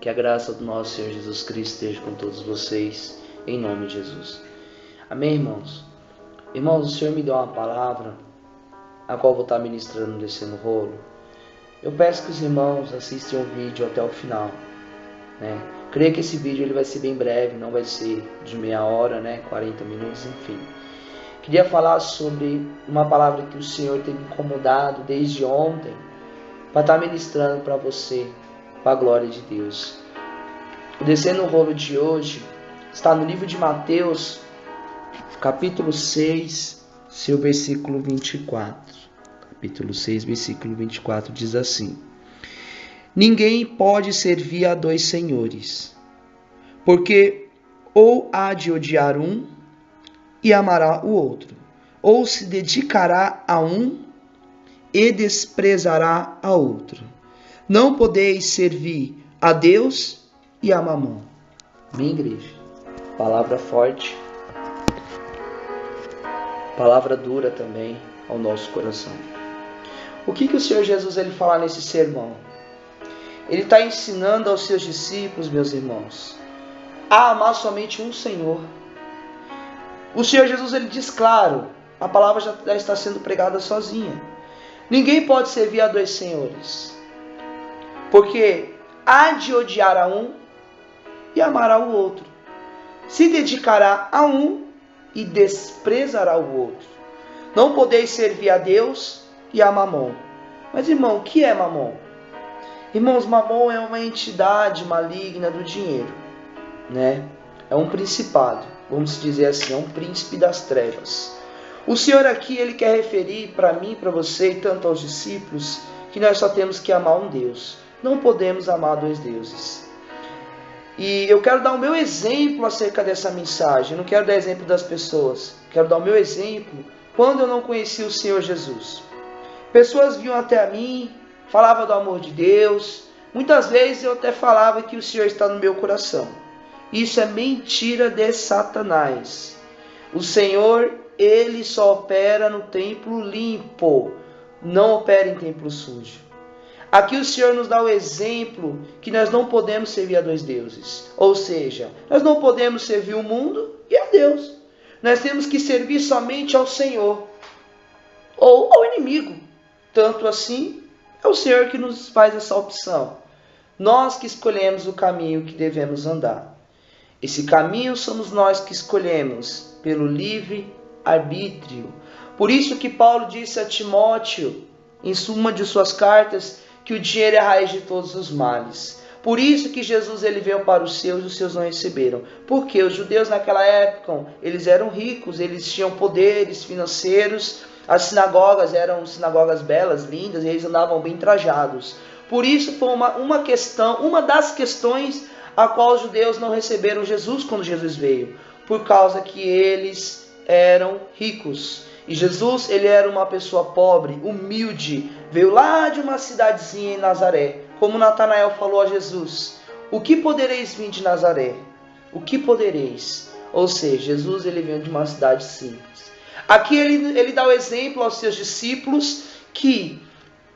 Que a graça do nosso Senhor Jesus Cristo esteja com todos vocês, em nome de Jesus. Amém, irmãos? Irmãos, o Senhor me deu uma palavra, a qual vou estar ministrando Descendo o Rolo. Eu peço que os irmãos assistam o vídeo até o final, né? Creio que esse vídeo ele vai ser bem breve, não vai ser de meia hora, né? 40 minutos, enfim. Queria falar sobre uma palavra que o Senhor tem me incomodado desde ontem, para estar ministrando para você, para a glória de Deus. O Descendo o Rolo de hoje está no livro de Mateus, capítulo 6, seu versículo 24. Capítulo 6, versículo 24 diz assim: Ninguém pode servir a dois senhores, porque ou há de odiar um e amará o outro, ou se dedicará a um e desprezará a outro. Não podeis servir a Deus e a Mamon. Minha igreja, palavra forte, palavra dura também ao nosso coração. O que o Senhor Jesus ele fala nesse sermão? Ele está ensinando aos seus discípulos, meus irmãos, a amar somente um Senhor. O Senhor Jesus ele diz claro, a palavra já está sendo pregada sozinha. Ninguém pode servir a dois senhores, porque há de odiar a um e amará o outro. Se dedicará a um e desprezará o outro. Não podeis servir a Deus e a Mamon. Mas, irmão, o que é Mamon? Irmãos, Mamon é uma entidade maligna do dinheiro, né? É um principado, vamos dizer assim, é um príncipe das trevas. O Senhor aqui, ele quer referir para mim, para você e tanto aos discípulos, que nós só temos que amar um Deus. Não podemos amar dois deuses. E eu quero dar o meu exemplo acerca dessa mensagem. Eu não quero dar exemplo das pessoas. Quero dar o meu exemplo quando eu não conhecia o Senhor Jesus. Pessoas vinham até mim, falavam do amor de Deus. Muitas vezes eu até falava que o Senhor está no meu coração. Isso é mentira de Satanás. O Senhor, ele só opera no templo limpo, não opera em templo sujo. Aqui o Senhor nos dá o exemplo que nós não podemos servir a dois deuses. Ou seja, nós não podemos servir o mundo e a Deus. Nós temos que servir somente ao Senhor ou ao inimigo. Tanto assim, é o Senhor que nos faz essa opção. Nós que escolhemos o caminho que devemos andar. Esse caminho somos nós que escolhemos pelo livre arbítrio. Por isso que Paulo disse a Timóteo, em uma de suas cartas, que o dinheiro é a raiz de todos os males. Por isso que Jesus ele veio para os seus não receberam. Porque os judeus naquela época, eles eram ricos, eles tinham poderes financeiros, as sinagogas eram sinagogas belas, lindas, e eles andavam bem trajados. Por isso foi uma das questões a qual os judeus não receberam Jesus quando Jesus veio, por causa que eles eram ricos. E Jesus, ele era uma pessoa pobre, humilde, veio lá de uma cidadezinha em Nazaré. Como Natanael falou a Jesus: o que podereis vir de Nazaré? O que podereis? Ou seja, Jesus ele veio de uma cidade simples. Aqui ele dá o exemplo aos seus discípulos que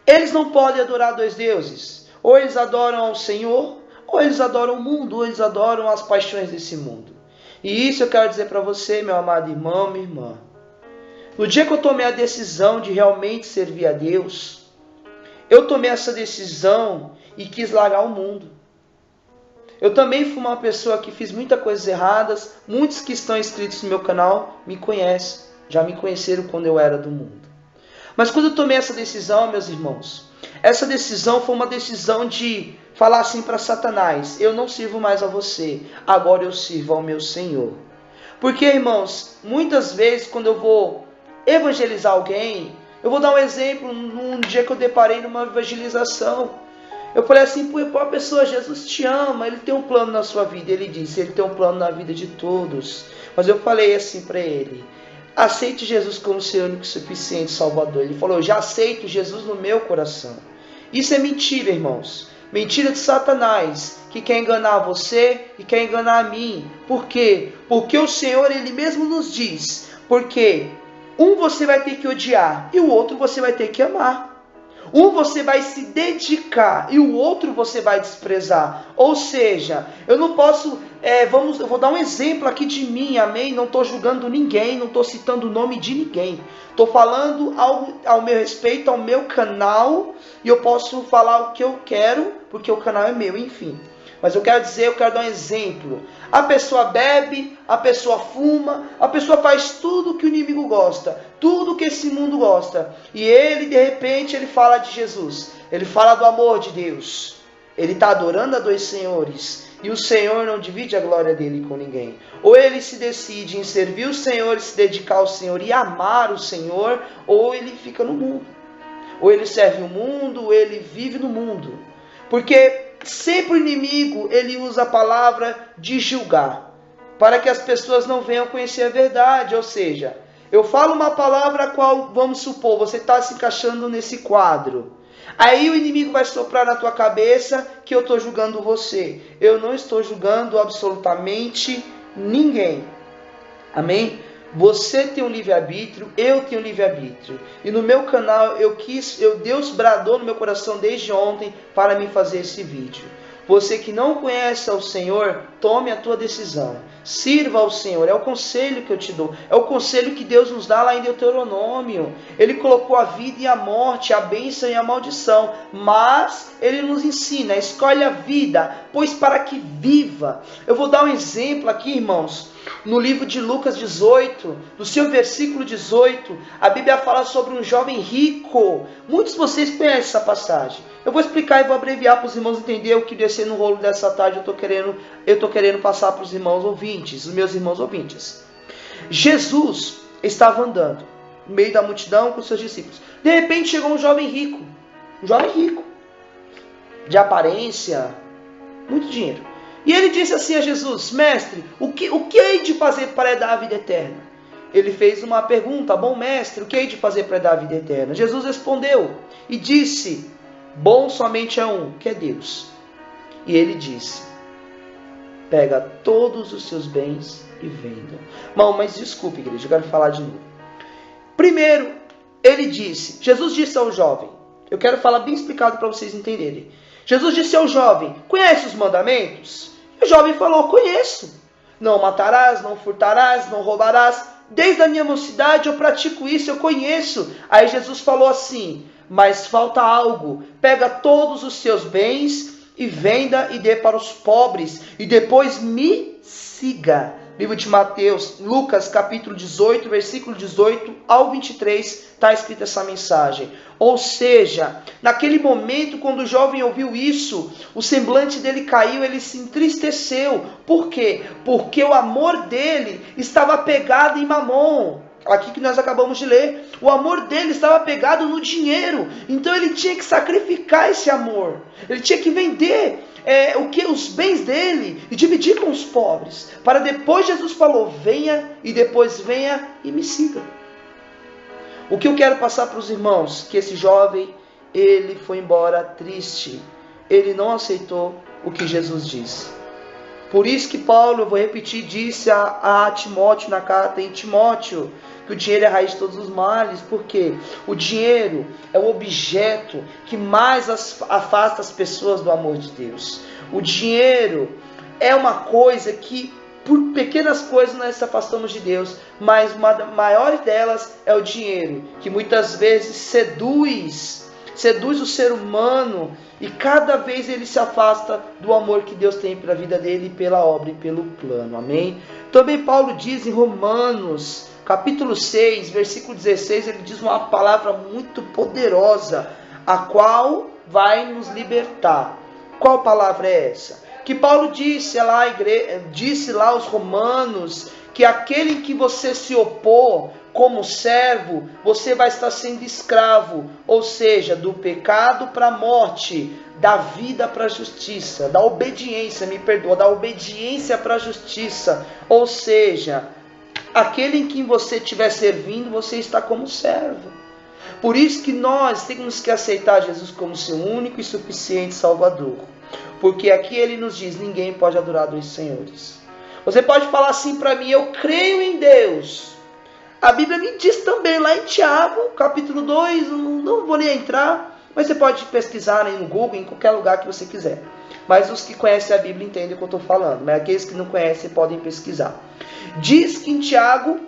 eles não podem adorar dois deuses. Ou eles adoram ao Senhor, ou eles adoram o mundo, ou eles adoram as paixões desse mundo. E isso eu quero dizer para você, meu amado irmão, minha irmã. No dia que eu tomei a decisão de realmente servir a Deus, eu tomei essa decisão e quis largar o mundo. Eu também fui uma pessoa que fiz muitas coisas erradas. Muitos que estão inscritos no meu canal me conhecem, já me conheceram quando eu era do mundo. Mas quando eu tomei essa decisão, meus irmãos, essa decisão foi uma decisão de falar assim para Satanás: eu não sirvo mais a você, agora eu sirvo ao meu Senhor. Porque, irmãos, muitas vezes quando eu vou evangelizar alguém, eu vou dar um exemplo, num dia que eu deparei numa evangelização. Eu falei assim: pô, a pessoa, Jesus te ama, ele tem um plano na sua vida. Ele disse: ele tem um plano na vida de todos. Mas eu falei assim para ele: aceite Jesus como seu único e suficiente Salvador. Ele falou: eu já aceito Jesus no meu coração. Isso é mentira, irmãos. Mentira de Satanás, que quer enganar você e quer enganar a mim. Por quê? Porque o Senhor, ele mesmo nos diz: porque um você vai ter que odiar e o outro você vai ter que amar. Um você vai se dedicar e o outro você vai desprezar. Ou seja, eu não posso... eu vou dar um exemplo aqui de mim, amém? Não estou julgando ninguém, não estou citando o nome de ninguém. Estou falando ao meu respeito, ao meu canal, e eu posso falar o que eu quero, porque o canal é meu, enfim. Mas eu quero dar um exemplo. A pessoa bebe, a pessoa fuma, a pessoa faz tudo que o inimigo gosta, tudo que esse mundo gosta. E ele, de repente, ele fala de Jesus. Ele fala do amor de Deus. Ele está adorando a dois senhores. E o Senhor não divide a glória dele com ninguém. Ou ele se decide em servir o Senhor, se dedicar ao Senhor e amar o Senhor, ou ele fica no mundo. Ou ele serve o mundo, ou ele vive no mundo. Porque sempre o inimigo, ele usa a palavra de julgar, para que as pessoas não venham conhecer a verdade. Ou seja, eu falo uma palavra a qual, vamos supor, você está se encaixando nesse quadro. Aí o inimigo vai soprar na tua cabeça que eu estou julgando você. Eu não estou julgando absolutamente ninguém. Amém? Você tem um livre-arbítrio, eu tenho um livre-arbítrio. E no meu canal, Deus bradou no meu coração desde ontem para me fazer esse vídeo. Você que não conhece ao Senhor, tome a tua decisão. Sirva ao Senhor. É o conselho que eu te dou. É o conselho que Deus nos dá lá em Deuteronômio. Ele colocou a vida e a morte, a bênção e a maldição. Mas Ele nos ensina, escolhe a vida, pois para que viva. Eu vou dar um exemplo aqui, irmãos. No livro de Lucas 18, no seu versículo 18, a Bíblia fala sobre um jovem rico. Muitos de vocês conhecem essa passagem. Eu vou explicar e vou abreviar para os irmãos entenderem o que descer no rolo dessa tarde eu estou querendo passar para os irmãos ouvintes, os meus irmãos ouvintes. Jesus estava andando no meio da multidão com seus discípulos. De repente chegou um jovem rico, de aparência, muito dinheiro. E ele disse assim a Jesus: mestre, o que hei de fazer para dar a vida eterna? Ele fez uma pergunta: bom mestre, o que hei de fazer para dar a vida eterna? Jesus respondeu e disse: bom somente é um, que é Deus. E ele disse: pega todos os seus bens e venda. Bom, mas desculpe, igreja, eu quero falar de novo. Primeiro, Jesus disse ao jovem, eu quero falar bem explicado para vocês entenderem. Jesus disse ao jovem: conhece os mandamentos? E o jovem falou: conheço. Não matarás, não furtarás, não roubarás. Desde a minha mocidade eu pratico isso, eu conheço. Aí Jesus falou assim: mas falta algo. Pega todos os seus bens e venda e dê para os pobres. E depois me siga. Livro de Mateus, Lucas capítulo 18, versículo 18 ao 23, está escrita essa mensagem. Ou seja, naquele momento, quando o jovem ouviu isso, o semblante dele caiu, ele se entristeceu. Por quê? Porque o amor dele estava pegado em Mamon. Aqui que nós acabamos de ler. O amor dele estava pegado no dinheiro. Então ele tinha que sacrificar esse amor. Ele tinha que vender os bens dele e dividir com os pobres. Para depois Jesus falou: venha e depois venha e me siga. O que eu quero passar para os irmãos, que esse jovem, ele foi embora triste. Ele não aceitou o que Jesus disse. Por isso que Paulo, eu vou repetir, disse a Timóteo na carta em Timóteo, que o dinheiro é a raiz de todos os males. Porque o dinheiro é o objeto que mais afasta as pessoas do amor de Deus. O dinheiro é uma coisa que, por pequenas coisas, nós se afastamos de Deus. Mas uma das maiores delas é o dinheiro, que muitas vezes seduz o ser humano, e cada vez ele se afasta do amor que Deus tem pela vida dele, pela obra e pelo plano. Amém? Também Paulo diz em Romanos capítulo 6, versículo 16, ele diz uma palavra muito poderosa, a qual vai nos libertar. Qual palavra é essa? Que Paulo disse lá aos romanos, que aquele em que você se opor como servo, você vai estar sendo escravo, ou seja, do pecado para a morte, da vida para a justiça, da obediência para a justiça, ou seja, aquele em quem você estiver servindo, você está como servo. Por isso que nós temos que aceitar Jesus como seu único e suficiente Salvador, porque aqui ele nos diz: ninguém pode adorar dois senhores. Você pode falar assim para mim: eu creio em Deus. A Bíblia me diz também lá em Tiago, capítulo 2, não vou nem entrar, Mas você pode pesquisar aí no Google, em qualquer lugar que você quiser. Mas os que conhecem a Bíblia entendem o que eu estou falando. Mas aqueles que não conhecem podem pesquisar. Diz que em Tiago,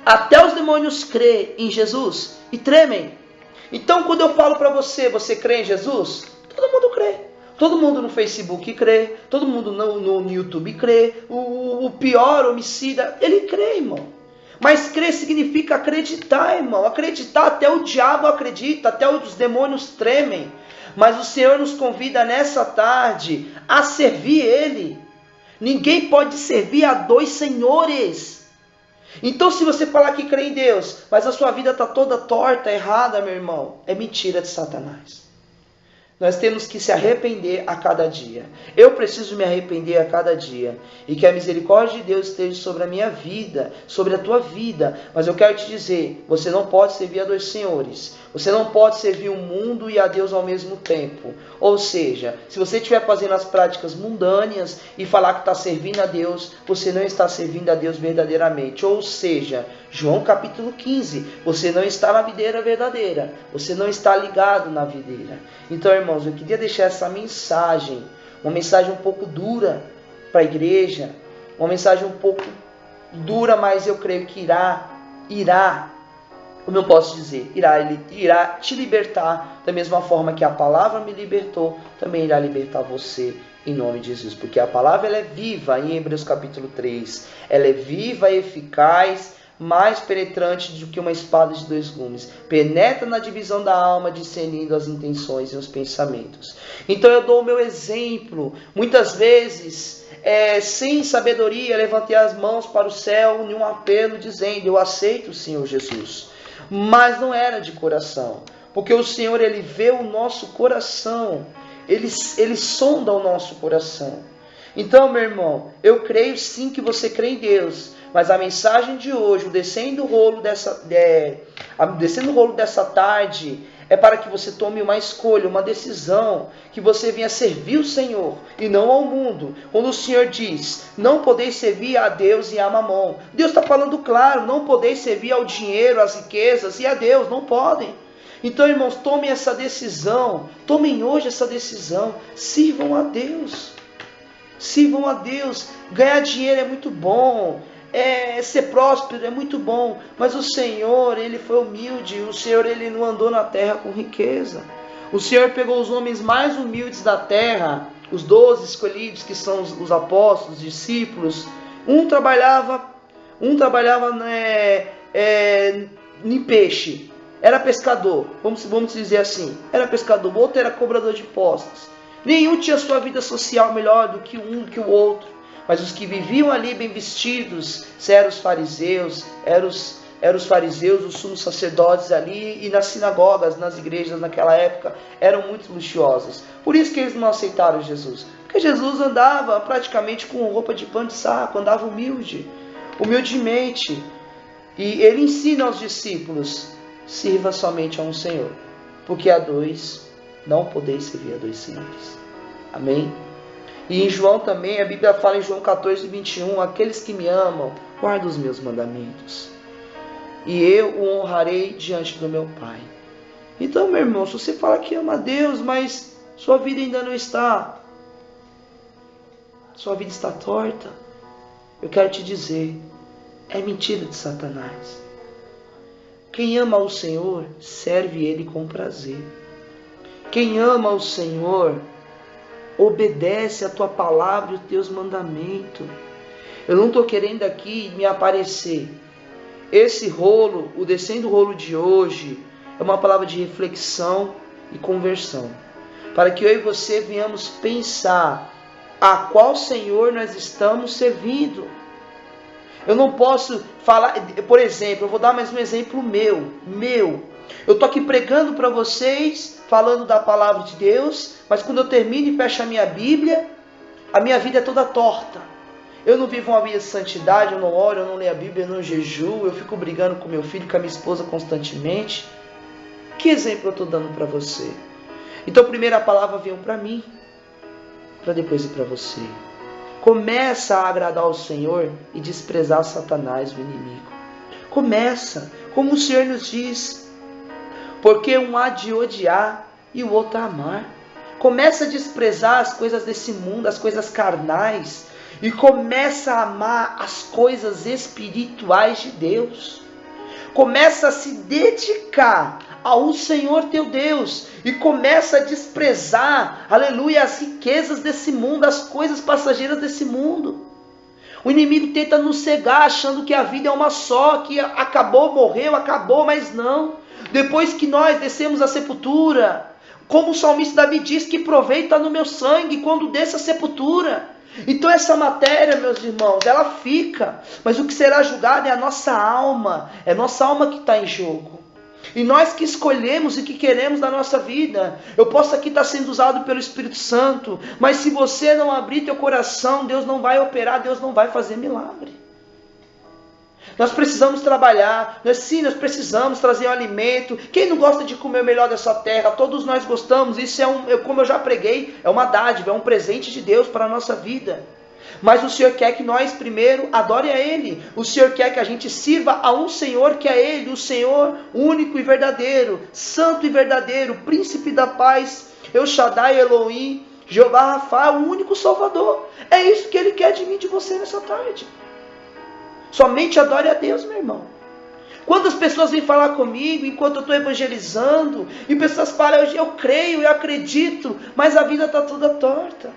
até os demônios crêem em Jesus e tremem. Então quando eu falo para você, você crê em Jesus? Todo mundo crê. Todo mundo no Facebook crê. Todo mundo no YouTube crê. O pior homicida, ele crê, irmão. Mas crer significa acreditar, irmão. Acreditar, até o diabo acredita, até os demônios tremem. Mas o Senhor nos convida nessa tarde a servir Ele. Ninguém pode servir a dois senhores. Então se você falar que crê em Deus, mas a sua vida está toda torta, errada, meu irmão, é mentira de Satanás. Nós temos que se arrepender a cada dia. Eu preciso me arrepender a cada dia. E que a misericórdia de Deus esteja sobre a minha vida, sobre a tua vida. Mas eu quero te dizer, você não pode servir a dois senhores. Você não pode servir o mundo e a Deus ao mesmo tempo. Ou seja, se você estiver fazendo as práticas mundâneas e falar que está servindo a Deus, você não está servindo a Deus verdadeiramente. Ou seja, João capítulo 15, você não está na videira verdadeira. Você não está ligado na videira. Então, irmãos, eu queria deixar essa mensagem, uma mensagem um pouco dura para a igreja, uma mensagem um pouco dura, mas eu creio que irá, como eu posso dizer, irá te libertar, da mesma forma que a palavra me libertou, também irá libertar você, em nome de Jesus, porque a palavra ela é viva, em Hebreus capítulo 3, ela é viva e eficaz, mais penetrante do que uma espada de dois gumes, penetra na divisão da alma, discernindo as intenções e os pensamentos. Então eu dou o meu exemplo, muitas vezes, sem sabedoria, levantei as mãos para o céu em um apelo, dizendo, eu aceito o Senhor Jesus, mas não era de coração, porque o Senhor, Ele vê o nosso coração, Ele sonda o nosso coração. Então, meu irmão, eu creio sim que você crê em Deus, mas a mensagem de hoje, o descendo o rolo dessa tarde, é para que você tome uma escolha, uma decisão, que você venha servir o Senhor e não ao mundo. Quando o Senhor diz, não podeis servir a Deus e a Mamon, Deus está falando claro, não podeis servir ao dinheiro, às riquezas e a Deus, não podem. Então, irmãos, tomem essa decisão, tomem hoje essa decisão, sirvam a Deus. Sirvam a Deus. Ganhar dinheiro é muito bom, ser próspero é muito bom, mas o Senhor, Ele foi humilde, o Senhor, Ele não andou na terra com riqueza. O Senhor pegou os homens mais humildes da terra, os 12 escolhidos, que são os apóstolos, os discípulos. Um trabalhava em peixe, era pescador, vamos dizer assim, era pescador. O outro era cobrador de impostos. Nenhum tinha sua vida social melhor do que um que o outro. Mas os que viviam ali bem vestidos, eram os fariseus, os sumos sacerdotes ali, e nas sinagogas, nas igrejas naquela época, eram muito luxuosos. Por isso que eles não aceitaram Jesus. Porque Jesus andava praticamente com roupa de pano de saco, andava humildemente. E ele ensina aos discípulos, sirva somente a um Senhor, porque a dois não podeis servir a dois senhores. Amém? E em João também, a Bíblia fala em João 14, 21, aqueles que me amam, guardam os meus mandamentos, e eu o honrarei diante do meu Pai. Então, meu irmão, se você fala que ama a Deus, mas sua vida ainda não está, sua vida está torta, eu quero te dizer, é mentira de Satanás. Quem ama o Senhor, serve Ele com prazer. Quem ama o Senhor, obedece a tua palavra e os teus mandamentos. Eu não estou querendo aqui me aparecer. Esse rolo, o descendo rolo de hoje, é uma palavra de reflexão e conversão. Para que eu e você venhamos pensar a qual Senhor nós estamos servindo. Eu não posso falar, por exemplo, eu vou dar mais um exemplo meu. Eu estou aqui pregando para vocês, falando da palavra de Deus, mas quando eu termino e fecho a minha Bíblia, a minha vida é toda torta. Eu não vivo uma vida de santidade, eu não oro, eu não leio a Bíblia, eu não jejuo, eu fico brigando com meu filho, com a minha esposa constantemente. Que exemplo eu estou dando para você? Então primeiro a palavra veio para mim, para depois ir para você. Começa a agradar ao Senhor e desprezar Satanás, o inimigo. Começa, como o Senhor nos diz. Porque um há de odiar e o outro a amar. Começa a desprezar as coisas desse mundo, as coisas carnais, e começa a amar as coisas espirituais de Deus. Começa a se dedicar ao Senhor teu Deus e começa a desprezar, aleluia, as riquezas desse mundo, as coisas passageiras desse mundo. O inimigo tenta nos cegar achando que a vida é uma só, que acabou, morreu, acabou, mas não. Depois que nós descemos a sepultura, como o salmista Davi diz, que proveito há no meu sangue quando desce a sepultura. Então essa matéria, meus irmãos, ela fica, mas o que será julgado é a nossa alma, é a nossa alma que está em jogo. E nós que escolhemos e que queremos da nossa vida. Eu posso aqui estar sendo usado pelo Espírito Santo, mas se você não abrir teu coração, Deus não vai operar, Deus não vai fazer milagre. Nós precisamos trabalhar, nós precisamos trazer o alimento. Quem não gosta de comer o melhor dessa terra? Todos nós gostamos, isso como eu já preguei, é uma dádiva, é um presente de Deus para a nossa vida. Mas o Senhor quer que nós primeiro adore a Ele. O Senhor quer que a gente sirva a um Senhor que é Ele, o Senhor único e verdadeiro, santo e verdadeiro, príncipe da paz, El Shaddai, Elohim, Jeová Rafa, o único Salvador. É isso que Ele quer de mim e de você nessa tarde. Somente adore a Deus, meu irmão. Quantas pessoas vêm falar comigo enquanto eu estou evangelizando, e pessoas falam, eu creio, eu acredito, mas a vida está toda torta.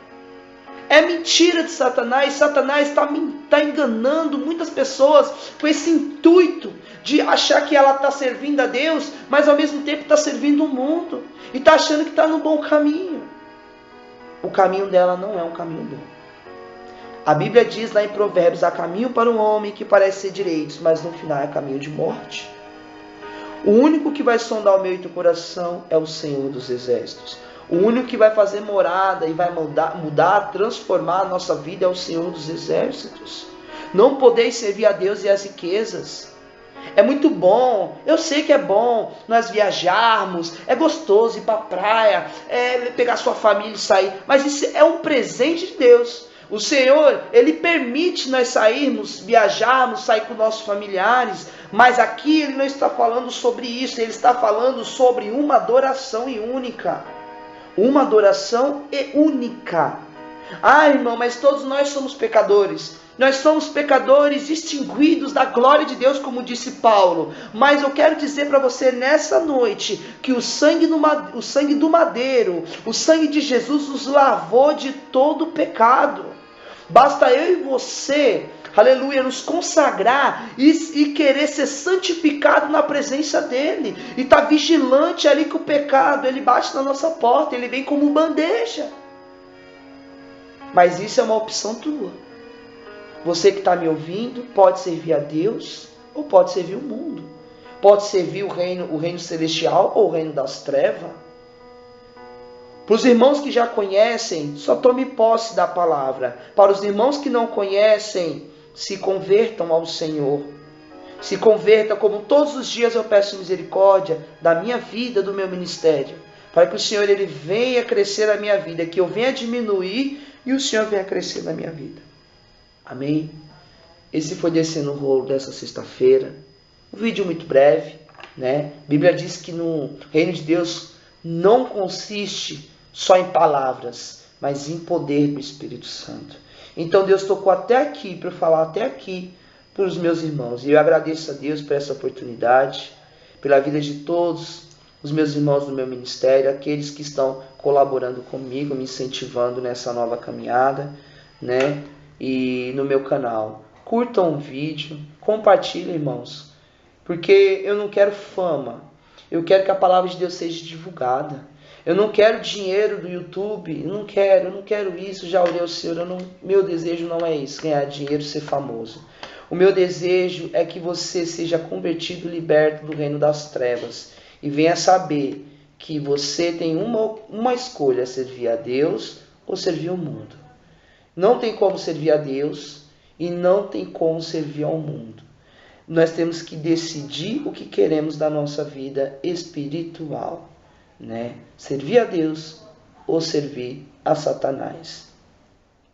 É mentira de Satanás. Satanás está enganando muitas pessoas com esse intuito de achar que ela está servindo a Deus, mas ao mesmo tempo está servindo o mundo. E está achando que está no bom caminho. O caminho dela não é um caminho bom. A Bíblia diz lá em Provérbios, há caminho para um homem que parece ser direito, mas no final é caminho de morte. O único que vai sondar o meu e teu coração é o Senhor dos Exércitos. O único que vai fazer morada e vai mudar, transformar a nossa vida é o Senhor dos Exércitos. Não podeis servir a Deus e as riquezas. É muito bom, eu sei que é bom nós viajarmos, é gostoso ir para a praia, pegar sua família e sair, mas isso é um presente de Deus. O Senhor, Ele permite nós sairmos, viajarmos, sair com nossos familiares, mas aqui Ele não está falando sobre isso, Ele está falando sobre uma adoração e única. Uma adoração e única. Ah, irmão, mas todos nós somos pecadores. Nós somos pecadores extinguidos da glória de Deus, como disse Paulo. Mas eu quero dizer para você nessa noite que o sangue do madeiro, o sangue de Jesus nos lavou de todo pecado. Basta eu e você, aleluia, nos consagrar e querer ser santificado na presença dEle. E estar vigilante ali que o pecado, ele bate na nossa porta, ele vem como bandeja. Mas isso é uma opção tua. Você que está me ouvindo pode servir a Deus ou pode servir o mundo. Pode servir o reino celestial ou o reino das trevas. Para os irmãos que já conhecem, só tome posse da palavra. Para os irmãos que não conhecem, se convertam ao Senhor. Se convertam, como todos os dias eu peço misericórdia da minha vida, do meu ministério. Para que o Senhor ele venha crescer na minha vida, que eu venha diminuir e o Senhor venha crescer na minha vida. Amém? Esse foi Descendo o Rolo dessa sexta-feira. Um vídeo muito breve, né? A Bíblia diz que no reino de Deus não consiste só em palavras, mas em poder do Espírito Santo. Então Deus tocou até aqui, para eu falar até aqui para os meus irmãos. E eu agradeço a Deus por essa oportunidade, pela vida de todos os meus irmãos do meu ministério, aqueles que estão colaborando comigo, me incentivando nessa nova caminhada, né? E no meu canal. Curtam o vídeo, compartilhem, irmãos, porque eu não quero fama, eu quero que a palavra de Deus seja divulgada. Eu não quero dinheiro do YouTube, eu não quero isso, já orei ao Senhor, meu desejo não é isso, ganhar dinheiro, ser famoso. O meu desejo é que você seja convertido, liberto do reino das trevas e venha saber que você tem uma escolha, servir a Deus ou servir ao mundo. Não tem como servir a Deus e não tem como servir ao mundo. Nós temos que decidir o que queremos da nossa vida espiritual, né? Servir a Deus ou servir a Satanás.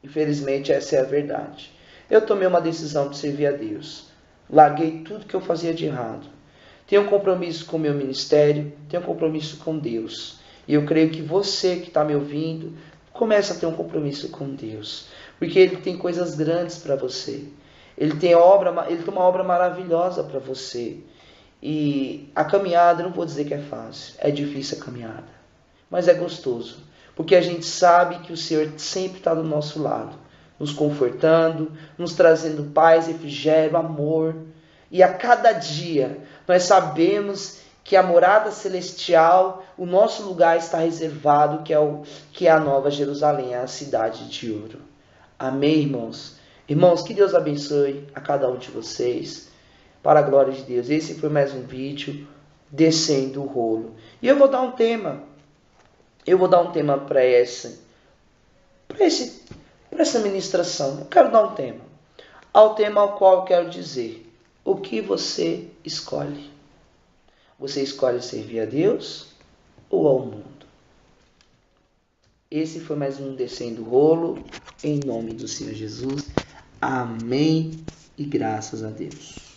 Infelizmente essa é a verdade. Eu tomei uma decisão de servir a Deus. Larguei tudo que eu fazia de errado. Tenha um compromisso com o meu ministério, tenha um compromisso com Deus. E eu creio que você que está me ouvindo, comece a ter um compromisso com Deus. Porque Ele tem coisas grandes para você. Ele tem uma obra maravilhosa para você. E a caminhada, não vou dizer que é fácil, é difícil a caminhada. Mas é gostoso. Porque a gente sabe que o Senhor sempre está do nosso lado. Nos confortando, nos trazendo paz, refrigério, amor. E a cada dia nós sabemos que a morada celestial, o nosso lugar está reservado, que é a Nova Jerusalém, a cidade de ouro. Amém, irmãos? Irmãos, que Deus abençoe a cada um de vocês, para a glória de Deus. Esse foi mais um vídeo, Descendo o Rolo. E eu vou dar um tema. Para essa ministração. Eu quero dar um tema. Ao tema ao qual eu quero dizer: o que você escolhe? Você escolhe servir a Deus ou ao mundo? Esse foi mais um Descendo o Rolo, em nome do Senhor Jesus. Amém e graças a Deus.